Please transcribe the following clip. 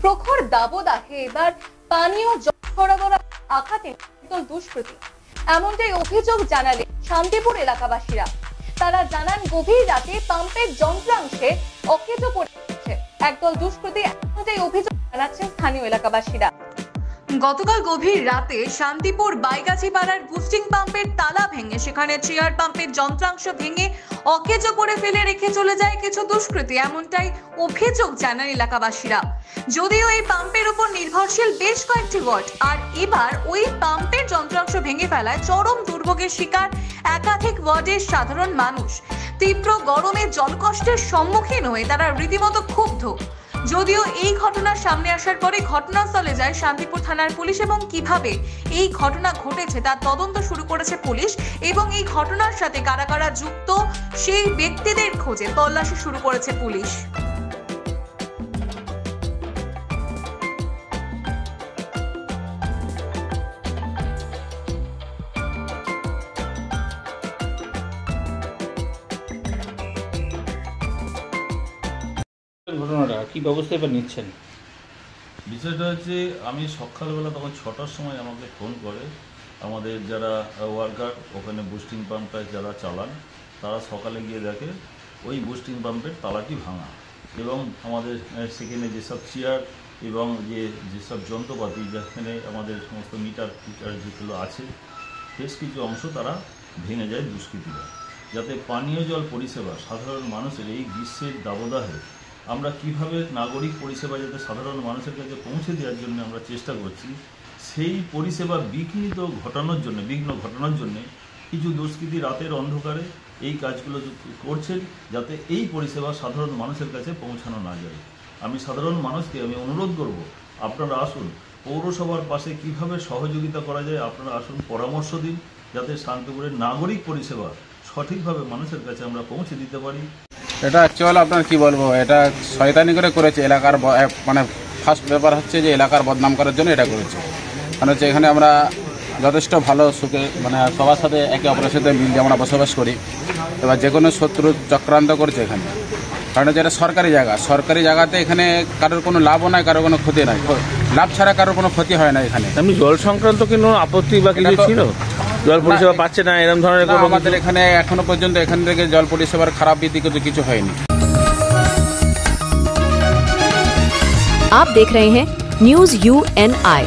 প্রখর দাবদাহে এবার পানীয় জল সরবরাহ আঘাতে দুষ্কৃতী, এমনটাই অভিযোগ জানালেন শান্তিপুর এলাকাবাসীরা। তারা জানান গভীর রাতে পাম্পের যন্ত্রাংশে অকেজো পড়ে গেছে একদল দুষ্কৃতী, এমনটাই অভিযোগ জানাচ্ছেন স্থানীয় এলাকাবাসীরা। গতকাল গভীর রাতে শান্তিপুর বাইগাছি পাড়ার বুস্টিং পাম্পের তালা ভেঙে সেখানে চেয়ার পাম্পের যন্ত্রাংশ ভেঙে অকেজো করে ফেলে রেখে চলে যায় কিছু দুষ্কৃতী, এমনটাই অভিযোগ জানান এলাকাবাসীরা। যদিও এই পাম্পের উপর নির্ভরশীল বেশ কয়েকটি ওয়ার্ড, আর এবার ওই পাম্পের যন্ত্রাংশ ভেঙে ফেলায় চরম দুর্ভোগের শিকার একাধিক ওয়ার্ডের সাধারণ মানুষ। তীব্র গরমে জলকষ্টের সম্মুখীন হয়ে তারা রীতিমতো ক্ষুব্ধ। যদিও এই ঘটনার সামনে আসার পরে ঘটনাস্থলে যায় শান্তিপুর থানার পুলিশ এবং কিভাবে এই ঘটনা ঘটেছে তার তদন্ত শুরু করেছে পুলিশ এবং এই ঘটনার সাথে কারা কারা যুক্ত সেই ব্যক্তিদের খোঁজে তল্লাশি শুরু করেছে পুলিশ। ঘটনাটা কি ব্যবস্থা এবার নিচ্ছেন? বিষয়টা হচ্ছে আমি সকালবেলা তখন 6টার সময় আমাকে ফোন করে আমাদের যারা ওয়ার্কার ওখানে বুস্টিং পাম্পটা যারা চালান তারা সকালে গিয়ে দেখে ওই বুস্টিং পাম্পের তালাটি ভাঙা এবং আমাদের সেখানে যেসব চেয়ার এবং যেসব যন্ত্রপাতি যেখানে আমাদের সমস্ত মিটার যেগুলো আছে বেশ কিছু অংশ তারা ভেঙে যায় দুষ্কৃতীরা। যাতে পানীয় জল পরিষেবা সাধারণ মানুষের এই গ্রীষ্মের দাবদাহে আমরা কিভাবে নাগরিক পরিষেবা যাতে সাধারণ মানুষের কাছে পৌঁছে দেওয়ার জন্য আমরা চেষ্টা করছি, সেই পরিষেবা বিঘ্ন ঘটানোর জন্য কিছু দুষ্কৃতী রাতের অন্ধকারে এই কাজগুলো করছেন যাতে এই পরিষেবা সাধারণ মানুষের কাছে পৌঁছানো না যায়। আমি সাধারণ মানুষকে অনুরোধ করব, আপনারা আসুন পৌরসভার পাশে কিভাবে সহযোগিতা করা যায়, আপনারা আসুন পরামর্শ দিন যাতে শান্তিপুরের নাগরিক পরিষেবা সঠিকভাবে মানুষের কাছে আমরা পৌঁছে দিতে পারি। এটা অ্যাকচুয়ালি আপনার কি বলবো, এটা শয়তানি করে করেছে এলাকার, মানে ফার্স্ট ব্যাপার হচ্ছে যে এলাকার বদনাম করার জন্য এটা করেছে। কারণ হচ্ছে এখানে আমরা যথেষ্ট ভালো সুখে মানে সবার সাথে একে অপরের সাথে মিল দিয়ে আমরা বসবাস করি। এবার যে কোনো শত্রু চক্রান্ত করছে এখানে, কারণ হচ্ছে এটা সরকারি জায়গাতে এখানে কারোর কোনো লাভও নাই, কারোর কোনো ক্ষতি নাই, লাভ ছাড়া কারোর কোনো ক্ষতি হয় না এখানে। এমনি জল সংক্রান্ত কোনো আপত্তি বা কিছু ছিল? জল পরিষেবা পাচ্ছে না এরকম ধরনের কোনো? আমাদের এখানে এখনো পর্যন্ত এখান থেকে জল পরিষেবার খারাপ দিকে কিছু হয়নি। आप देख रहे हैं न्यूज़ UNI।